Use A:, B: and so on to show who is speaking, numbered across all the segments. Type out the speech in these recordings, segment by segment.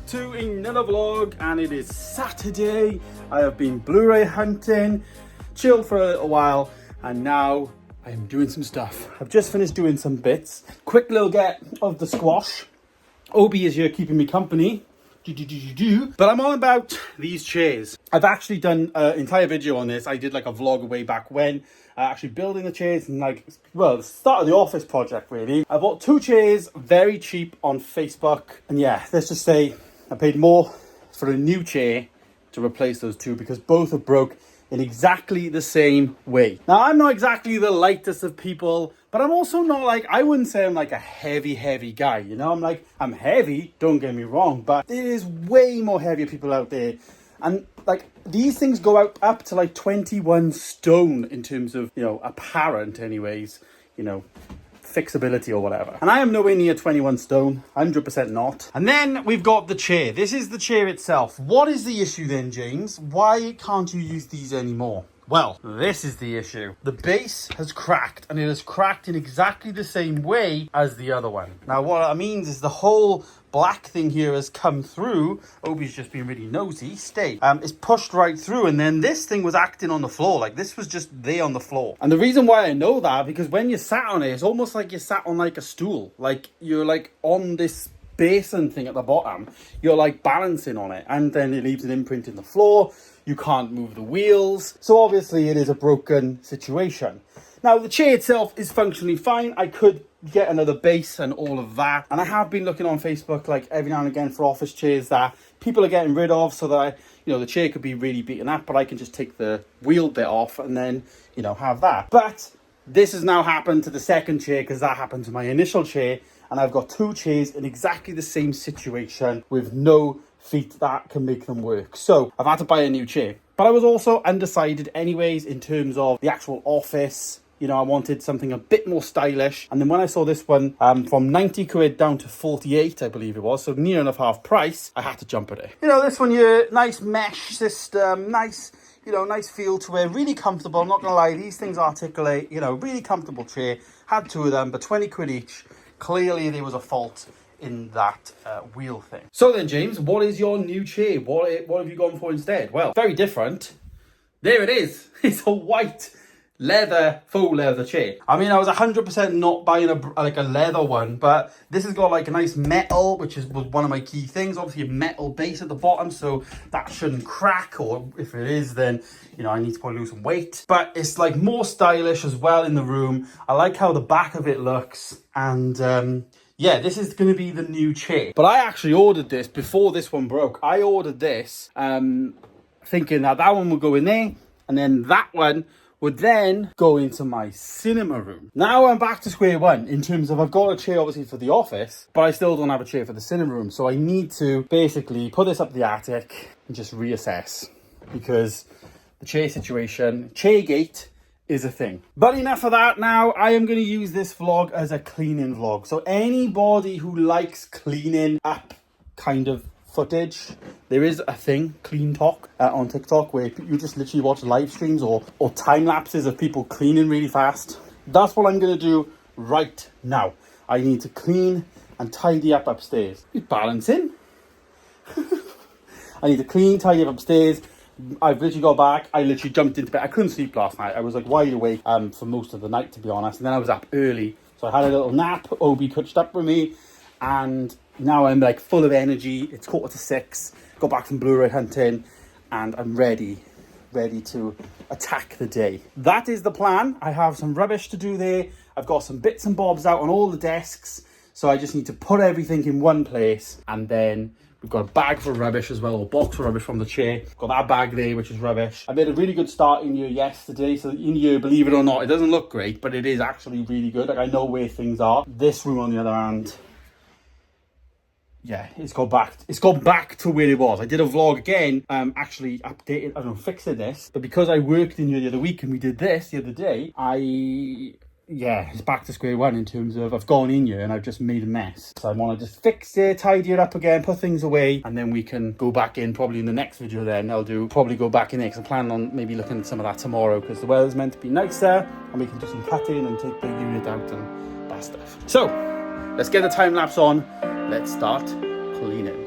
A: to another vlog, and it is Saturday. I have been Blu-ray hunting, chilled for a little while, and now I am doing some stuff. I've just finished doing some bits. Quick little get of the squash. Obi is here keeping me company. But I'm on about these chairs. I've actually done an entire video on this. I did like a vlog way back when, actually building the chairs and the start of the office project really. I bought 2 chairs very cheap on Facebook. And yeah, let's just say I paid more for a new chair to replace those 2 because both are broke in exactly the same way. Now, I'm not exactly the lightest of people, but I'm also not I wouldn't say I'm like a heavy guy, you know? I'm heavy, don't get me wrong, but there is way more heavier people out there. And these things go up to 21 stone in terms of, apparent anyways, fixability or whatever. And I am nowhere near 21 stone, 100% not. And then we've got the chair. This is the chair itself. What is the issue then, James? Why can't you use these anymore? Well, this is the issue. The base has cracked, and it has cracked in exactly the same way as the other one. Now, what that means is the whole black thing here has come through. Obi's just been really nosy. Stay. It's pushed right through, and then this thing was acting on the floor. This was just there on the floor. And the reason why I know that, because when you sat on it, it's almost like you sat on a stool. You're on this basin thing at the bottom. You're balancing on it, and then it leaves an imprint in the floor. You can't move the wheels. So obviously it is a broken situation. Now the chair itself is functionally fine. I could get another base and all of that. And I have been looking on Facebook every now and again for office chairs that people are getting rid of so that the chair could be really beaten up, but I can just take the wheel bit off and then, have that. But this has now happened to the second chair because that happened to my initial chair. And I've got 2 chairs in exactly the same situation with no feet that can make them work. So I've had to buy a new chair. But I was also undecided anyways in terms of the actual office. I wanted something a bit more stylish. And then when I saw this one from 90 quid down to 48, I believe it was, so near enough half price, I had to jump at it. This one here, nice mesh system, nice feel to it, really comfortable. I'm not gonna lie, these things articulate, really comfortable chair. Had 2 of them, but 20 quid each. Clearly there was a fault in that wheel thing. So then, James, what is your new chair? What have you gone for instead? Well, very different. There it is. It's a white faux leather chair. I mean, I was 100% not buying a leather one, but this has got a nice metal, which was one of my key things. Obviously a metal base at the bottom, so that shouldn't crack, or if it is, then I need to probably lose some weight. But it's more stylish as well in the room. I like how the back of it looks, and yeah, this is going to be the new chair. But I actually ordered this before this one broke. I ordered this thinking that one would go in there, and then that one would then go into my cinema room. Now I'm back to square one in terms of I've got a chair obviously for the office, but I still don't have a chair for the cinema room. So I need to basically put this up the attic and just reassess, because the chair situation, Chairgate, is a thing. But enough of that now. I am going to use this vlog as a cleaning vlog. So anybody who likes cleaning up kind of footage, there is a thing, Clean Talk, on TikTok, where you just literally watch live streams or time lapses of people cleaning really fast. That's what I'm going to do right now. I need to clean and tidy up upstairs. You're balancing. I need to clean, tidy up upstairs. I've literally got back. I literally jumped into bed. I couldn't sleep last night. I was wide awake for most of the night, to be honest. And then I was up early. So I had a little nap. Obi touched up with me. And now I'm full of energy. It's 5:45. Got back from Blu-ray hunting. And I'm ready to attack the day. That is the plan. I have some rubbish to do there. I've got some bits and bobs out on all the desks. So I just need to put everything in one place. And then we've got a bag for rubbish as well, or box for rubbish from the chair. Got that bag there, which is rubbish. I made a really good start in here yesterday. So in here, believe it or not, it doesn't look great, but it is actually really good. I know where things are. This room, on the other hand, yeah, it's gone back to where it was. I did a vlog again, actually fixing this. But because I worked in here the other week and we did this the other day, it's back to square one in terms of I've gone in here and I've just made a mess. So I want to just fix it, tidy it up again, put things away, and then we can go back in probably in the next video. Then probably go back in there because I'm planning on maybe looking at some of that tomorrow, because the weather's meant to be nicer and we can do some cutting and take the unit out and that stuff. So let's get the time lapse on. Let's start cleaning.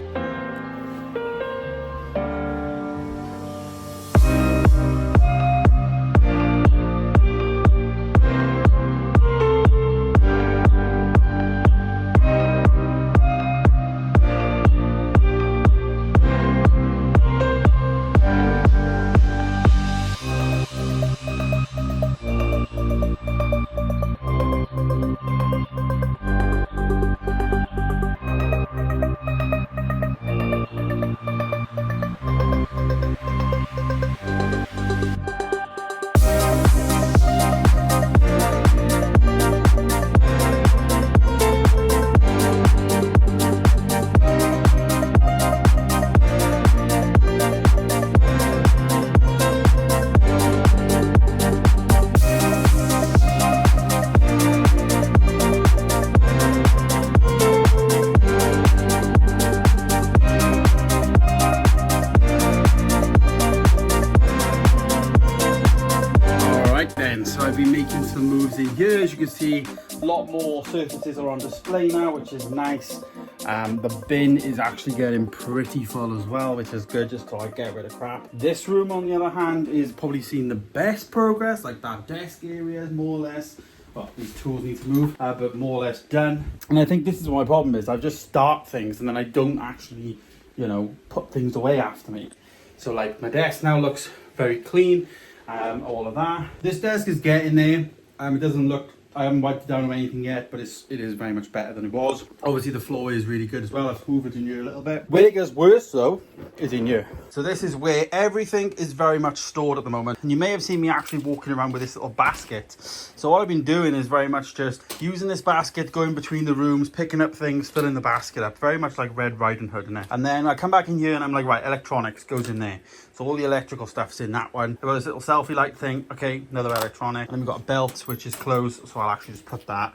A: can see, a lot more surfaces are on display now, which is nice. The bin is actually getting pretty full as well, which is good, just to like get rid of crap. This room, on the other hand, is probably seen the best progress. Like that desk area is more or less, well, these tools need to move, but more or less done. And I think this is what my problem is. I just start things and then I don't actually, you know, put things away after me. So like my desk now looks very clean, all of that. This desk is getting there. It doesn't look, I haven't wiped it down or anything yet, but it is very much better than it was. Obviously the floor is really good as well. I've hoovered in here a little bit. Where it gets worse though is in here. So this is where everything is very much stored at the moment. And you may have seen me actually walking around with this little basket. So what I've been doing is very much just using this basket, going between the rooms, picking up things, filling the basket up. Very much like Red Riding Hood in it. And then I come back in here and I'm like, right, electronics goes in there. So all the electrical stuff's in that one. I've got this little selfie light thing. Okay, another electronic. And then we've got a belt, which is closed. So I'll actually just put that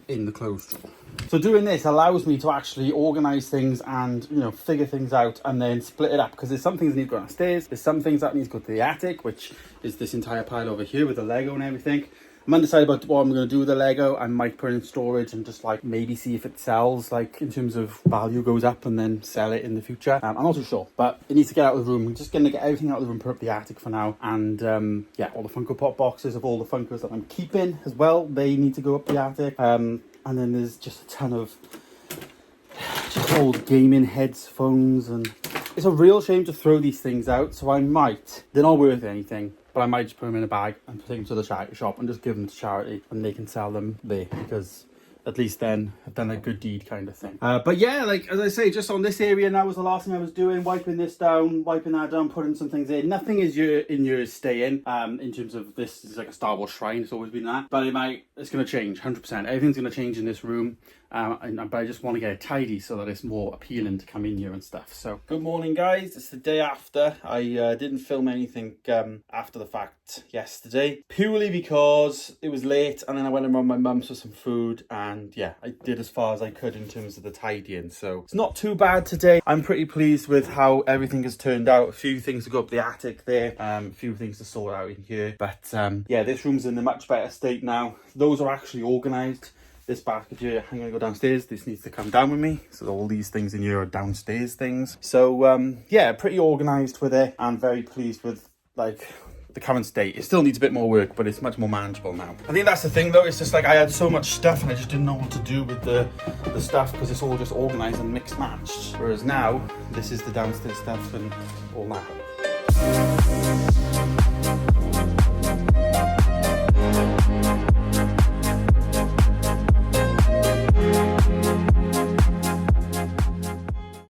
A: in the closed drawer. So doing this allows me to actually organize things and, you know, figure things out and then split it up, because there's some things that need to go downstairs. There's some things that need to go to the attic, which is this entire pile over here with the Lego and everything. I'm undecided about what I'm going to do with the Lego. I might put it in storage and just like maybe see if it sells, like in terms of value goes up, and then sell it in the future. I'm not too sure, but it needs to get out of the room. I'm just going to get everything out of the room, put up the attic for now. And yeah, all the Funko Pop boxes of all the Funkos that I'm keeping as well, they need to go up the attic. And then there's just a ton of just old gaming headphones, and it's a real shame to throw these things out. So I might, they're not worth anything, but I might just put them in a bag and take them to the charity shop and just give them to charity, and they can sell them there, because at least then I've done a good deed kind of thing. But yeah, like as I say, just on this area now was the last thing I was doing, wiping this down, wiping that down, putting some things in. Nothing is in your staying in terms of this is like a Star Wars shrine, it's always been that. But it's going to change, 100%. Everything's going to change in this room. But I just want to get it tidy so that it's more appealing to come in here and stuff. So good morning guys, it's the day after. I didn't film anything after the fact yesterday, purely because it was late, and then I went around my mum's for some food, and yeah, I did as far as I could in terms of the tidying. So it's not too bad today. I'm pretty pleased with how everything has turned out. A few things to go up the attic there, a few things to sort out in here, but yeah, this room's in a much better state now. Those are actually organized. This basket here, I'm going to go downstairs. This needs to come down with me. So all these things in here are downstairs things. So yeah, pretty organised with it, and very pleased with like the current state. It still needs a bit more work, but it's much more manageable now. I think that's the thing though. It's just like I had so much stuff and I just didn't know what to do with the stuff, because it's all just organised and mixed matched. Whereas now, this is the downstairs stuff and all that.